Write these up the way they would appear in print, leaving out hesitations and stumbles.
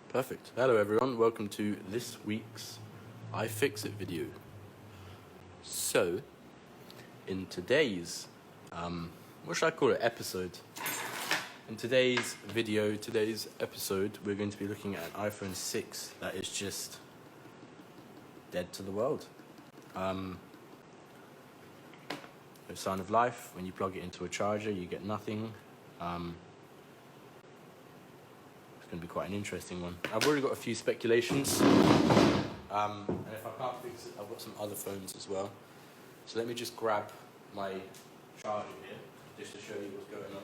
Perfect. Hello everyone, welcome to this week's iFIXit video. So, in today's, what should I call it, episode? In today's episode, we're going to be looking at an iPhone 6 that is just dead to the world. No sign of life. When you plug it into a charger, you get nothing. It's going to be quite an interesting one. I've already got a few speculations, and if I can't fix it, I've got some other phones as well. So let me just grab my charger here, just to show you what's going on.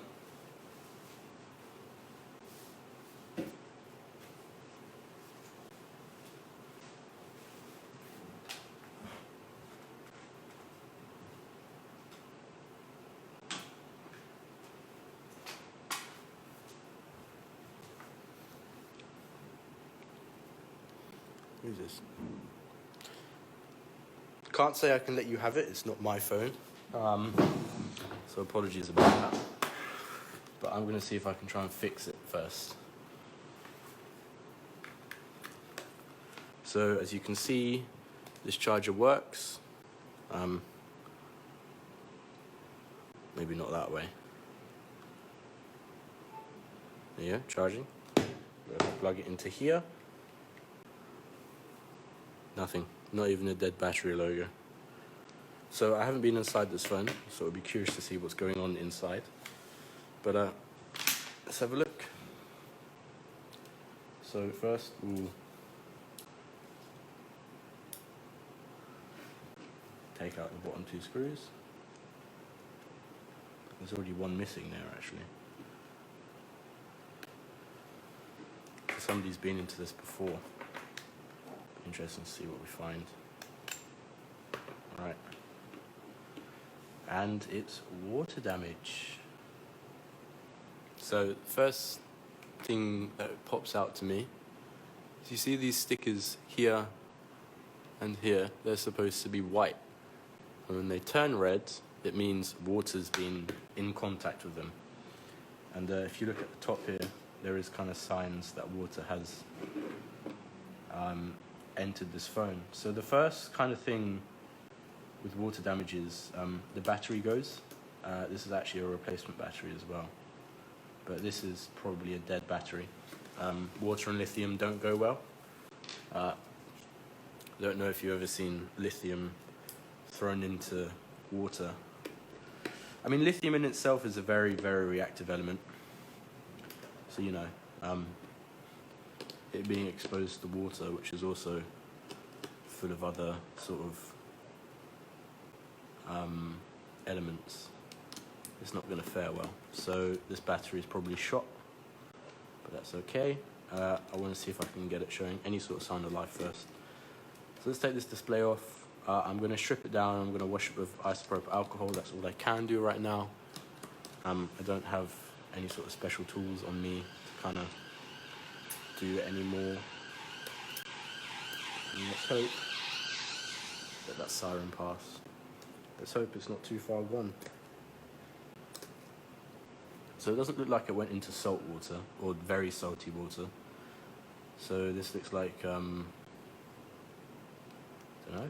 Who's this? Can't say I can let you have it, it's not my phone. So apologies about that. But I'm going to see if I can try and fix it first. So as you can see, this charger works. Maybe not that way. There you go, charging. Plug it into here. Nothing, not even a dead battery logo. So I haven't been inside this phone, so I'll be curious to see what's going on inside. But let's have a look. So first we'll take out the bottom two screws. There's already one missing there actually. Somebody's been into this before. Interesting to see what we find. Alright. And it's water damage. So, first thing that pops out to me is you see these stickers here and here, they're supposed to be white. And when they turn red, it means water's been in contact with them. And if you look at the top here, there is kind of signs that water has entered this phone. So the first kind of thing with water damage is the battery goes. This is actually a replacement battery as well, but this is probably a dead battery. Water and lithium don't go well. Don't know if you've ever seen lithium thrown into water. I mean, lithium in itself is a very, very reactive element. So, you know, it being exposed to water, which is also full of other sort of elements, it's not going to fare well. So this battery is probably shot, but that's okay. I want to see if I can get it showing any sort of sign of life first. So let's take this display off. I'm going to strip it down. I'm going to wash it with isopropyl alcohol. That's all I can do right now. I don't have any sort of special tools on me to kind of do it anymore. And let's hope that siren pass. Let's hope it's not too far gone. So it doesn't look like it went into salt water or very salty water. So this looks like I don't know.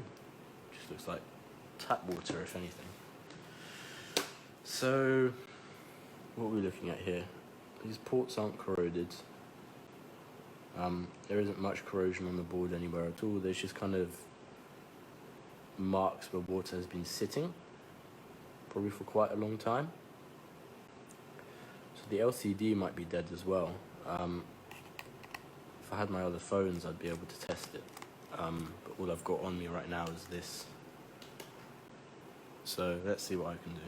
Just looks like tap water, if anything. So what are we looking at here? These ports aren't corroded. There isn't much corrosion on the board anywhere at all. There's just kind of marks where water has been sitting, probably for quite a long time. So the LCD might be dead as well. If I had my other phones, I'd be able to test it. But all I've got on me right now is this. So let's see what I can do.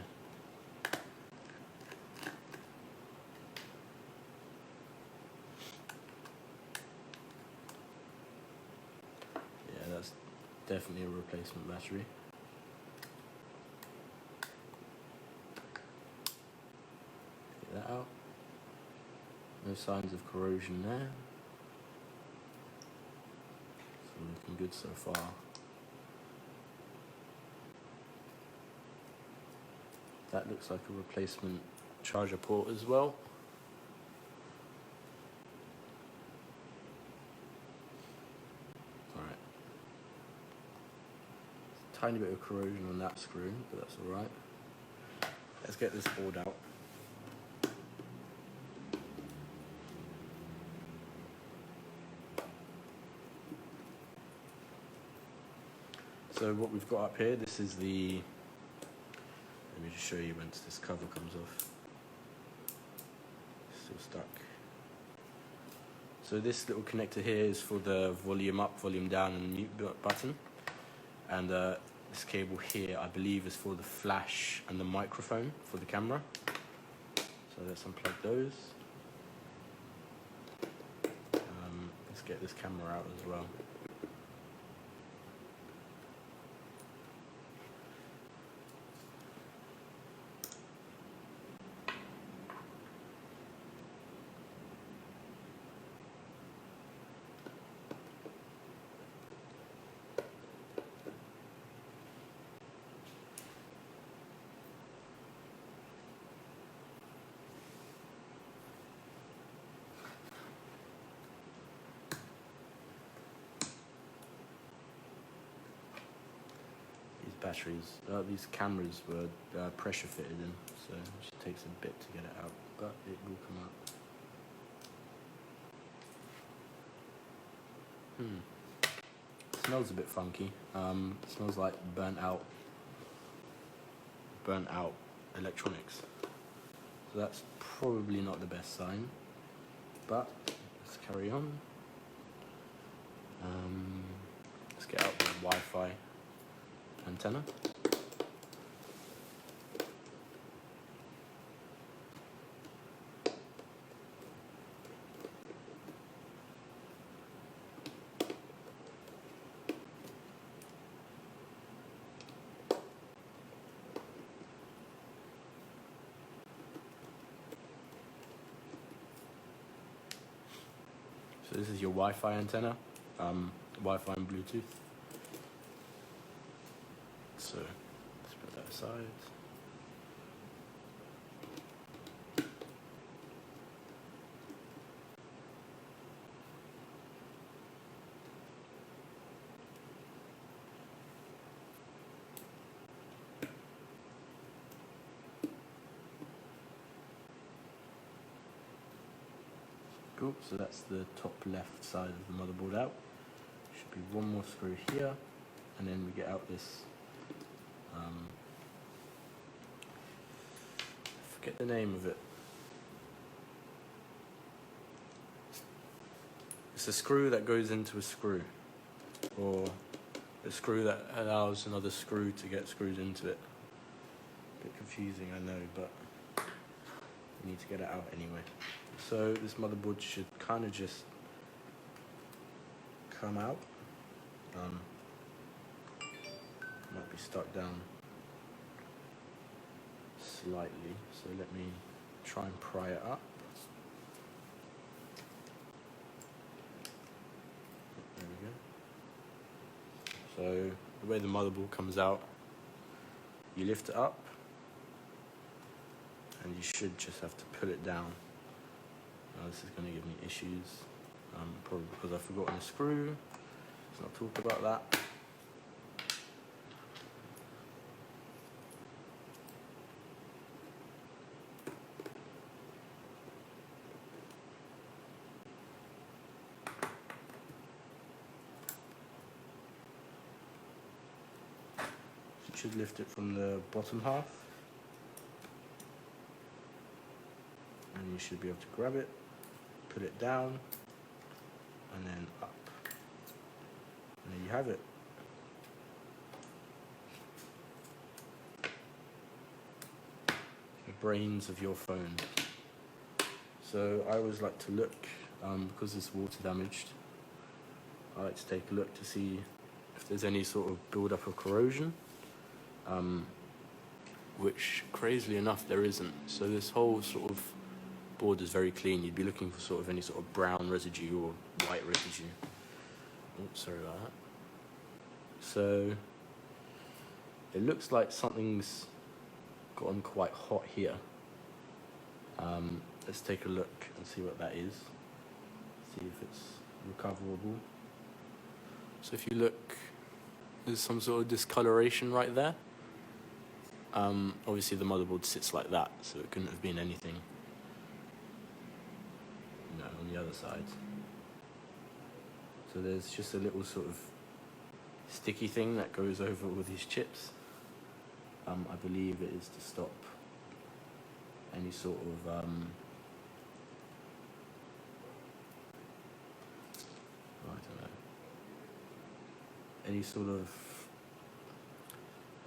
Definitely a replacement battery. Get that out. No signs of corrosion there. So looking good so far. That looks like a replacement charger port as well. tiny bit of corrosion on that screw, but that's alright. Let's get this board out. So what we've got up here, this is the, let me just show you once this cover comes off. Still stuck. So this little connector here is for the volume up, volume down and mute button. And this cable here, I believe, is for the flash and the microphone for the camera. So let's unplug those. Let's get this camera out as well. Batteries, these cameras were pressure fitted in, so it just takes a bit to get it out, but it will come out. It smells a bit funky. It smells like burnt out electronics. So that's probably not the best sign, but let's carry on. Let's get out the Wi-Fi antenna. So this is your Wi-Fi antenna, Wi-Fi and Bluetooth. So let's put that aside. Cool, so that's the top left side of the motherboard out. Should be one more screw here, and then we get out this I forget the name of it. It's a screw that goes into a screw, or a screw that allows another screw to get screwed into it. A bit confusing, I know, but we need to get it out anyway. So this motherboard should kind of just come out. Might be stuck down slightly, so let me try and pry it up. There we go. So the way the motherboard comes out, you lift it up and you should just have to pull it down. Now this is going to give me issues, probably because I've forgotten a screw. Let's not talk about that. You should lift it from the bottom half, and you should be able to grab it, put it down, and then up. And there you have it. The brains of your phone. So I always like to look, because it's water damaged, I like to take a look to see if there's any sort of build-up of corrosion, which crazily enough there isn't. So this whole sort of board is very clean. You'd be looking for sort of any sort of brown residue or white residue. Oops, sorry about that. So it looks like something's gotten quite hot here. Let's take a look and see what that is. See if it's recoverable. So if you look there's some sort of discoloration right there. Obviously the motherboard sits like that, so it couldn't have been anything, you know, on the other side. So there's just a little sort of sticky thing that goes over all these chips. I believe it is to stop any sort of I don't know, any sort of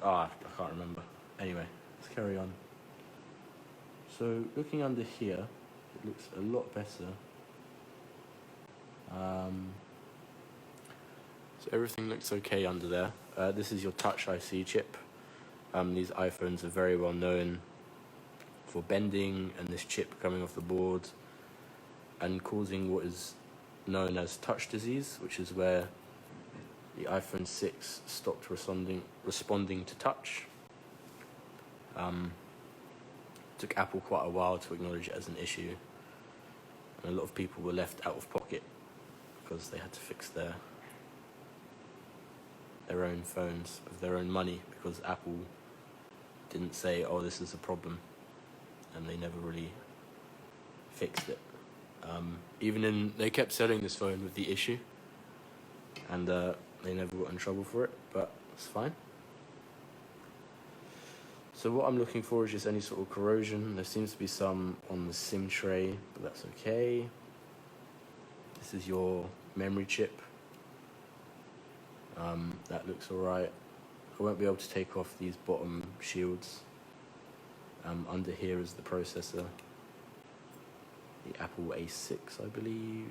I can't remember. Anyway, let's carry on. So looking under here, it looks a lot better. So everything looks okay under there. This is your Touch IC chip. These iPhones are very well known for bending and this chip coming off the board and causing what is known as touch disease, which is where the iPhone 6 stopped responding to touch. Took Apple quite a while to acknowledge it as an issue, and a lot of people were left out of pocket because they had to fix their own phones with their own money, because Apple didn't say, oh, this is a problem, and they never really fixed it. They kept selling this phone with the issue, and they never got in trouble for it, but it's fine. So what I'm looking for is just any sort of corrosion. There seems to be some on the SIM tray, but that's okay. This is your memory chip. That looks alright. I won't be able to take off these bottom shields. Under here is the processor. The Apple A6, I believe.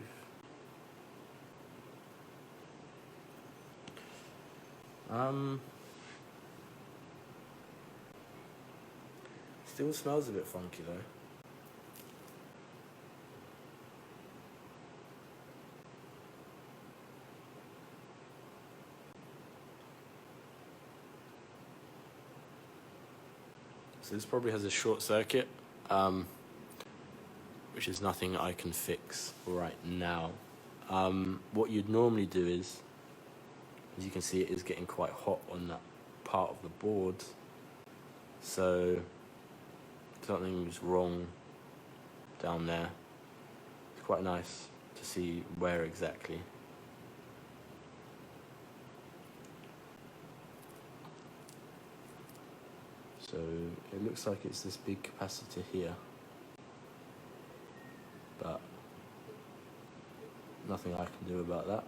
Still smells a bit funky though. So this probably has a short circuit, which is nothing I can fix right now. What you'd normally do is, as you can see, it is getting quite hot on that part of the board. So something's wrong down there. It's quite nice to see where exactly. So it looks like it's this big capacitor here, but nothing I can do about that.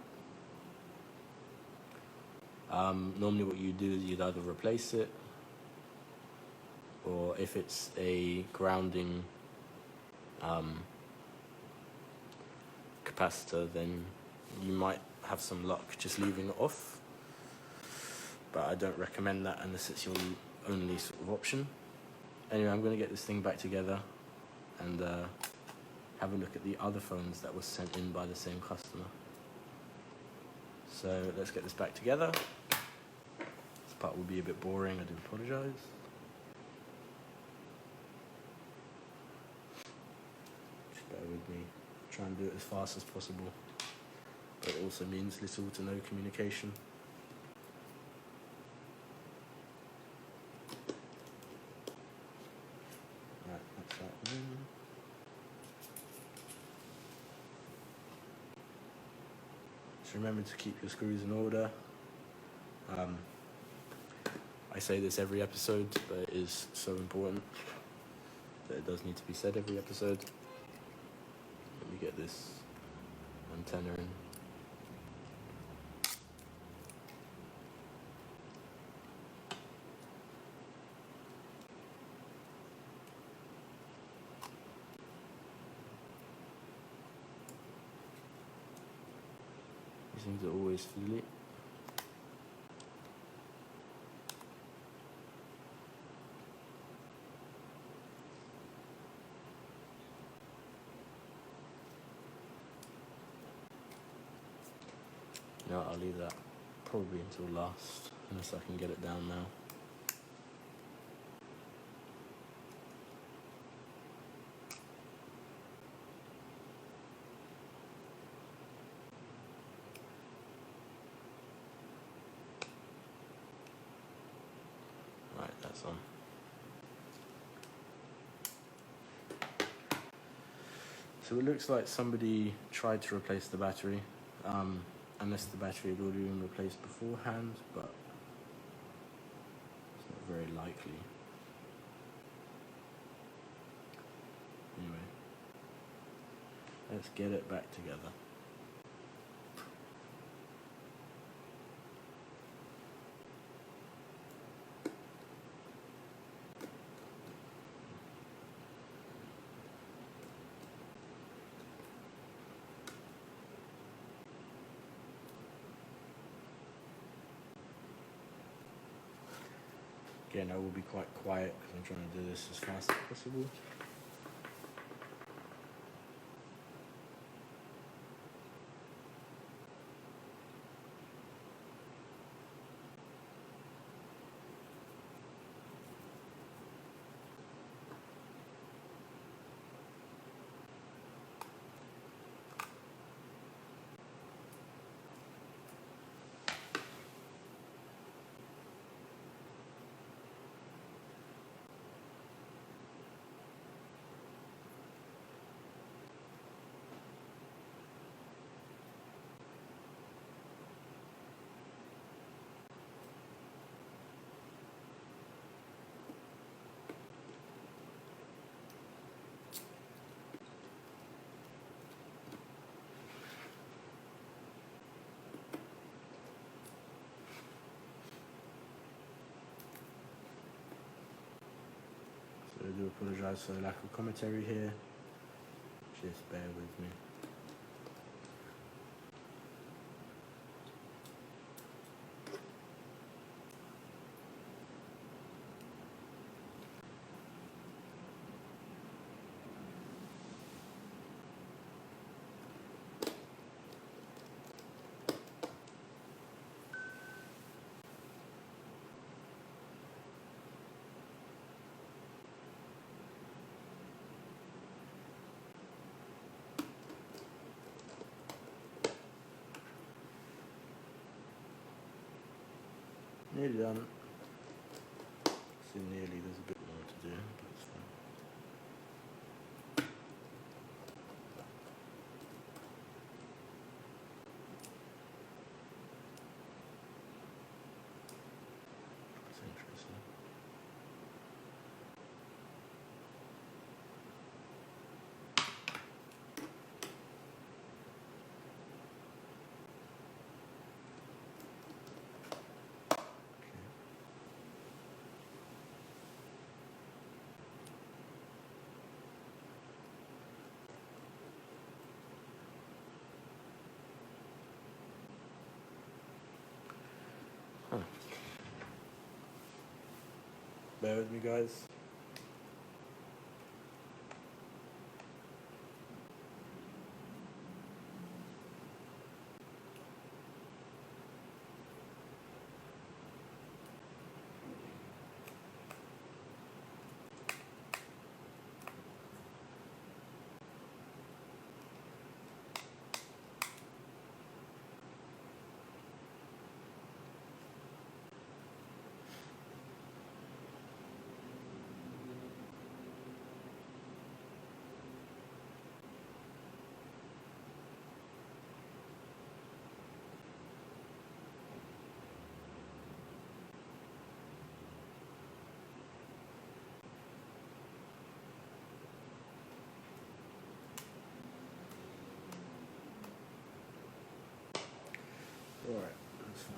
Normally what you do is you'd either replace it, or if it's a grounding capacitor, then you might have some luck just leaving it off, but I don't recommend that unless it's your only sort of option. Anyway, I'm going to get this thing back together and have a look at the other phones that were sent in by the same customer. So let's get this back together. This part will be a bit boring, I do apologise. Just bear with me, try and do it as fast as possible, but it also means little to no communication. Right, that's that one. Just remember to keep your screws in order. I say this every episode, but it is so important that it does need to be said every episode. Let me get this antenna in. These things are always fiddly. No, I'll leave that probably until last, unless I can get it down now. So it looks like somebody tried to replace the battery, unless the battery had already been replaced beforehand, but it's not very likely. Anyway, let's get it back together. Again, I will be quite quiet because I'm trying to do this as fast as possible. So I do apologise for the lack of commentary here. Just bear with me. Nearly done. So nearly, there's a bit more to do, but it's fine. That's interesting. Huh. Bear with me, guys. Alright, that's fine.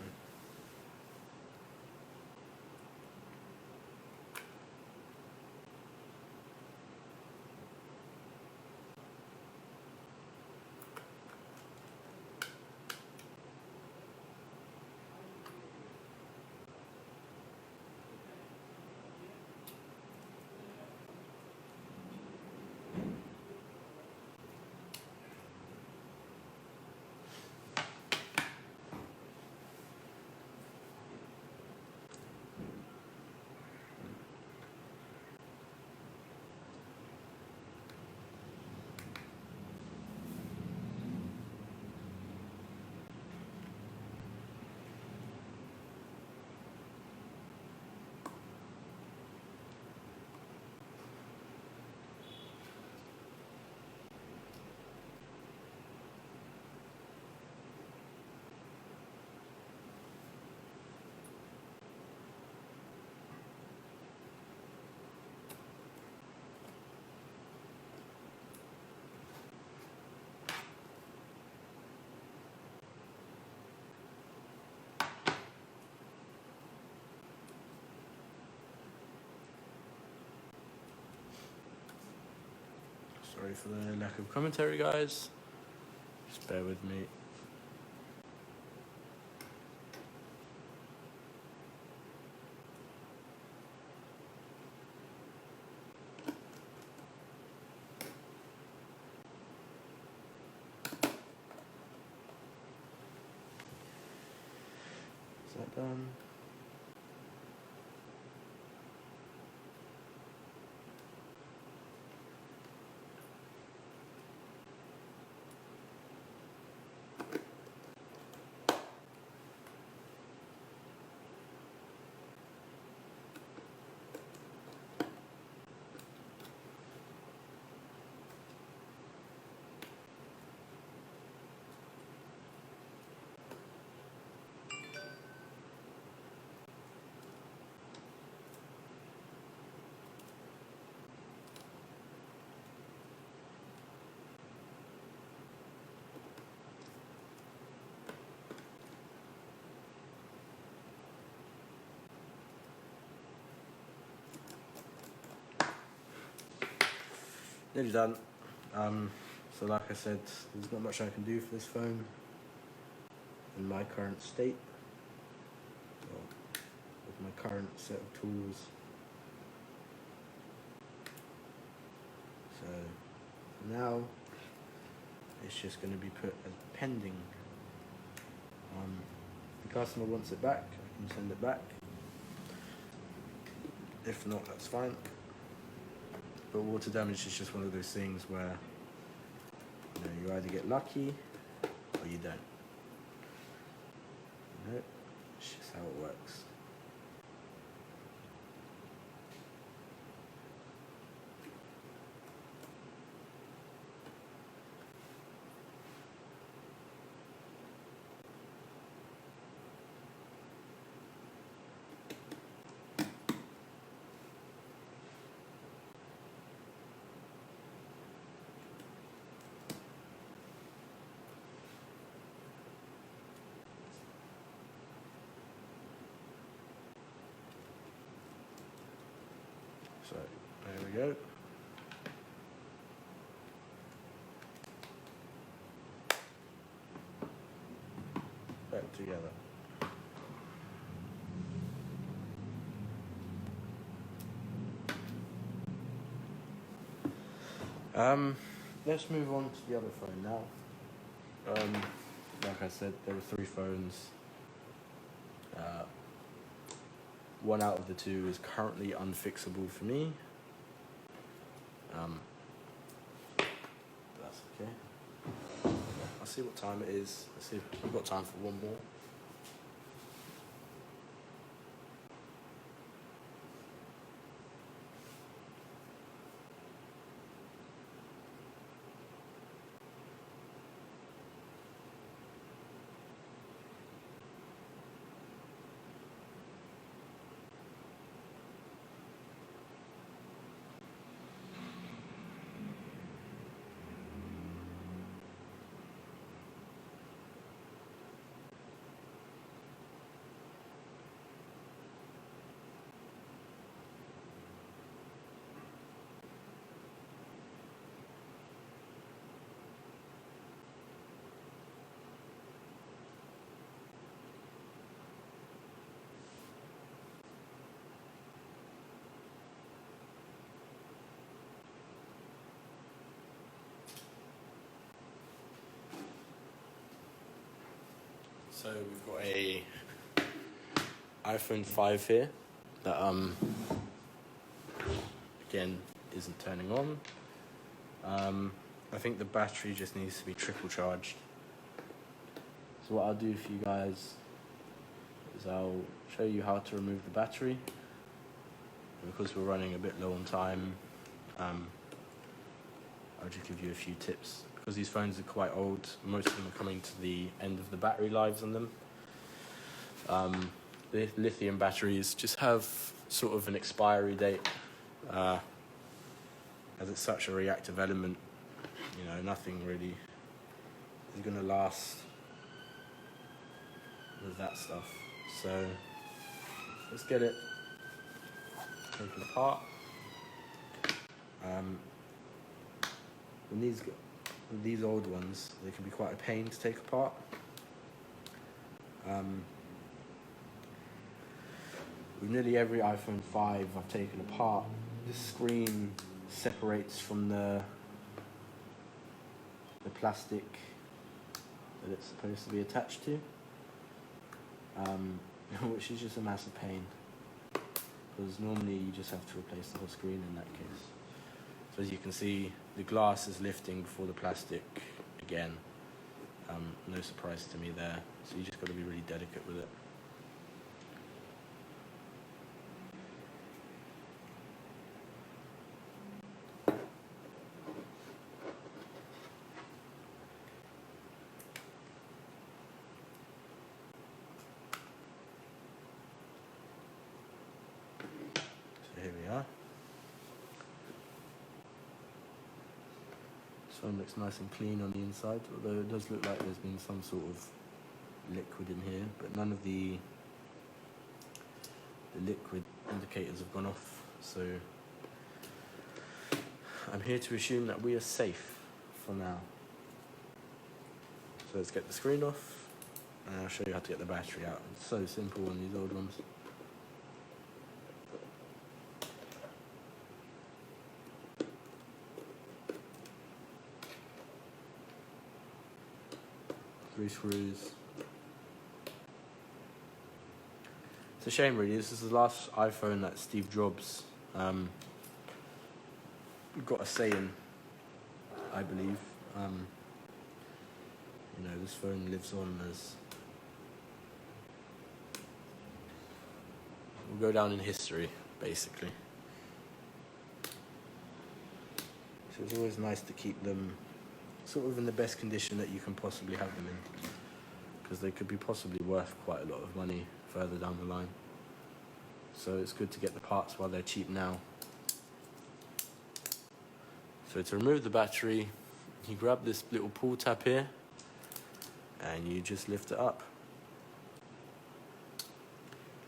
Sorry for the lack of commentary, guys. Just bear with me. Is that done? Nearly done. So like I said, there's not much I can do for this phone in my current state, or with my current set of tools. So for now, it's just going to be put as pending. If the customer wants it back, I can send it back. If not, that's fine. But water damage is just one of those things where you either get lucky or you don't. It's just how it works. So there we go. Back together. Let's move on to the other phone now. Like I said, there were 3 phones. One out of the 2 is currently unfixable for me. That's okay. I'll see what time it is. Let's see if we've got time for one more. So we've got a iPhone 5 here that again isn't turning on. I think the battery just needs to be trickle charged. So what I'll do for you guys is I'll show you how to remove the battery. And because we're running a bit low on time, I'll just give you a few tips. Because these phones are quite old, most of them are coming to the end of the battery lives on them. The lithium batteries just have sort of an expiry date, as it's such a reactive element. Nothing really is going to last with that stuff. So let's get it taken apart. with these old ones, they can be quite a pain to take apart. With nearly every iPhone 5 I've taken apart, the screen separates from the plastic that it's supposed to be attached to, which is just a massive pain, because normally you just have to replace the whole screen in that case. So as you can see, the glass is lifting before the plastic again. No surprise to me there, so you just got to be really delicate with it. So here we are. This one looks nice and clean on the inside, although it does look like there's been some sort of liquid in here, but none of the liquid indicators have gone off, so I'm here to assume that we are safe for now. So let's get the screen off, and I'll show you how to get the battery out. It's so simple on these old ones. Three screws. It's a shame really, this is the last iPhone that Steve Jobs got a say in, I believe. You know, this phone lives on as, will go down in history, basically. So it's always nice to keep them sort of in the best condition that you can possibly have them in, because they could be possibly worth quite a lot of money further down the line. So it's good to get the parts while they're cheap now. So to remove the battery, you grab this little pull tab here and you just lift it up.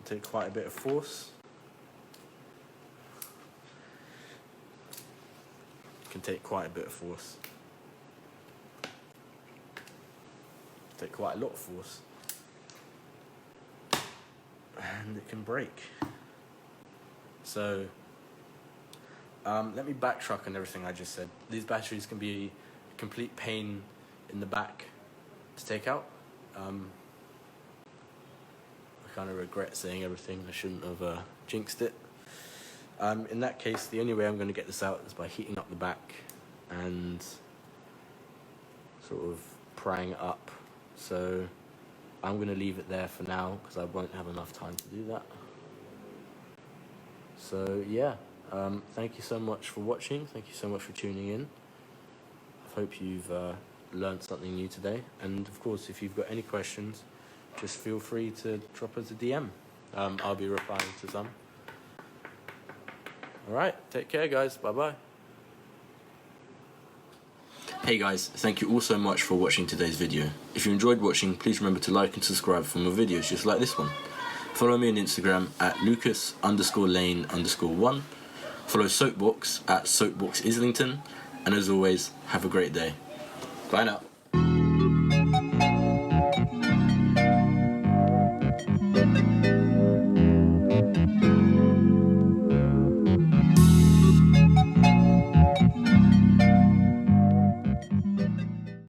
It'll take quite a bit of force. It can take quite a bit of force. Take quite a lot of force, and it can break. So let me backtrack on everything I just said. These batteries can be a complete pain in the back to take out. I kind of regret saying everything. I shouldn't have jinxed it. In that case, the only way I'm going to get this out is by heating up the back and sort of prying it up. So I'm going to leave it there for now because I won't have enough time to do that. So yeah, thank you so much for watching. Thank you so much for tuning in. I hope you've learned something new today. And of course, if you've got any questions, just feel free to drop us a DM. I'll be replying to some. All right, take care, guys. Bye-bye. Hey guys, thank you all so much for watching today's video. If you enjoyed watching, please remember to like and subscribe for more videos just like this one. Follow me on Instagram at Lucas_Lane_1. Follow Soapbox at Soapbox Islington. And as always, have a great day. Bye now.